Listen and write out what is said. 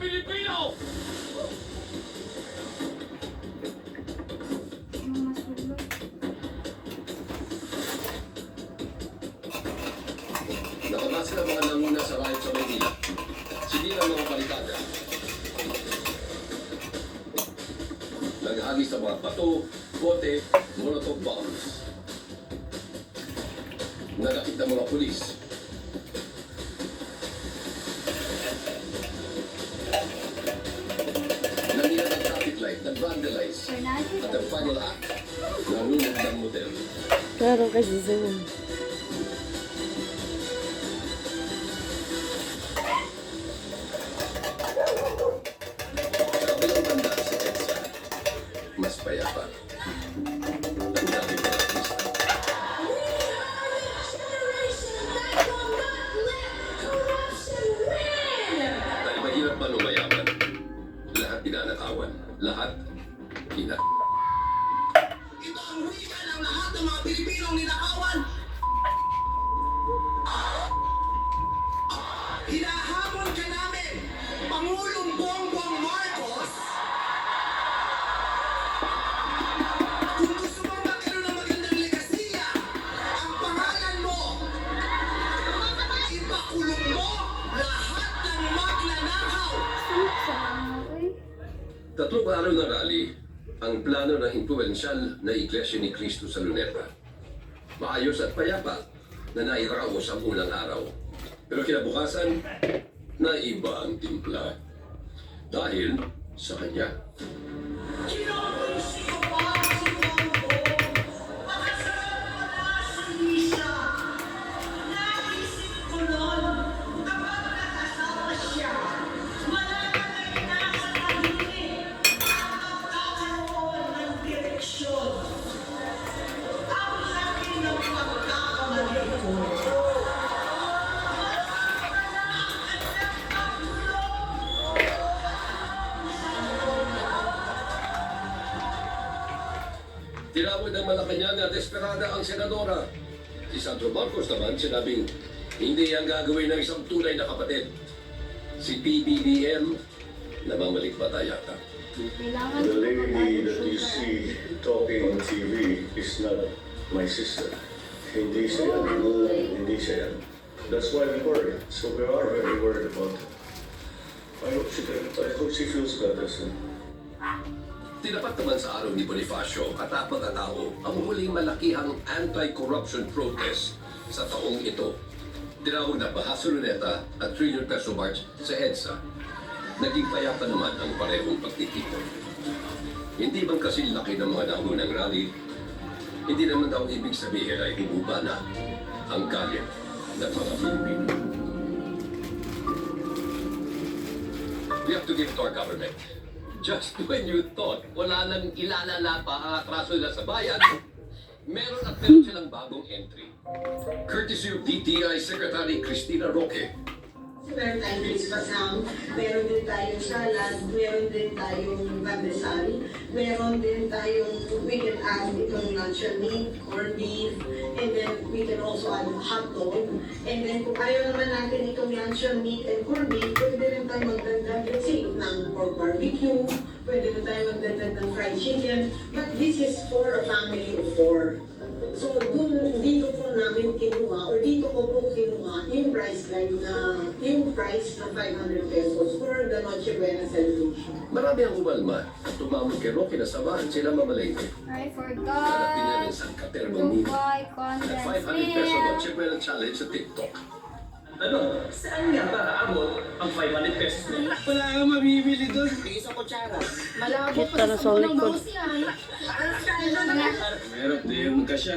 Pilipino! Nakabasa ng mga nanguna sa riot sa Maynila. Sige ang mga barikada. Naghagi sa mga bato, bote, molotov bombs. Nagakit ng mga pulis. Nangyari ang traffic light, nag-vandalize. At ang final act, nanunog ng motel. Claro kasi Zoom. Kabilang banda sa EDSA, mas payapa. Ang dami mga artista. Dahil mahirap man o mayaman, lahat pinanakawan. Lahat pinanakawan. Ito ang wika ng lahat ng mga Pilipinong ninakawan. Hinahamon ka namin, Pangulong Bongbong Marcos. Kung gusto mong magkaroon ng magandang legasiya, ang pangalan mo, ipakulong mo lahat ng magnanakaw. Tatlong araw na rally ang plano ng influensyal na Iglesia ni Cristo sa Luneta. Maayos at payapa na nairaos ang unang araw. Pero kinabukasan, naiba ang timpla. Dahil sa kanya. Kinoponsyo pa si Bongbong. Makasarap mo na si Lisa. Naisip ko noon, kapag nag-asawa siya, wala na kayo nasa tahimik at magkakaroon ng direksyon. Ang laki ng pagkakamali ko. Tinawag ng Malacanang na desperada ang senadora. Si Sandro Marcos naman sinabing hindi ang gagawin ng isang tunay na kapatid. Si PBBM namamalikbata yata. The lady that you see talking on TV is not my sister. Hindi siya yan. Hindi siya yan. That's why we worry. So we are very worried about her. I hope she feels better soon. Tinapat naman sa araw ni Bonifacio, katapat na tao, ang huling malakihang anti-corruption protest sa taong ito. Tinawag na Baha sa Luneta at Trillion Peso March sa EDSA. Naging payapa naman ang parehong pagtitipon. Hindi man kasi laki ng mga naunang rally, hindi naman daw ibig sabihin ay humuba na ang galit ng mga Pilipino. We have to give it to our government. Just when you thought wala nang ilalala pa ang atraso nila sa bayan, meron silang bagong entry. Courtesy of DTI Secretary Cristina Roque. Meron tayong Christmas ham, meron din tayong salad, meron din tayong pandesal, meron din tayong, we can add itong luncheon meat, corned beef, and then we can also add hot dog. And then kung ayaw naman natin itong luncheon meat and corned beef, pwede rin tayo magdagdag, let's say, ng pork barbecue, pwede rin tayo magdagdag ng fried chicken, but this is for a family of 4. So, dito po namin kinuha, or dito ko po kinuha, yung price guide na, yung price na 500 pesos for the Noche Buena celebration. Marami ang umalma at tumamon kay Roque na samahan sila mamalengke. I Hanapin forgot. niya ng San Caterbo Mini Dubai at condensed 500 peso milk. Noche Buena Challenge sa TikTok. Ano? Saan nga ba aabot ang 500 pesos mo? Wala kang mabibili doon. Isang kutsara. Malabo Cute pa ka na sa sa sabon ng likod. bangus yan. Meron din kasya.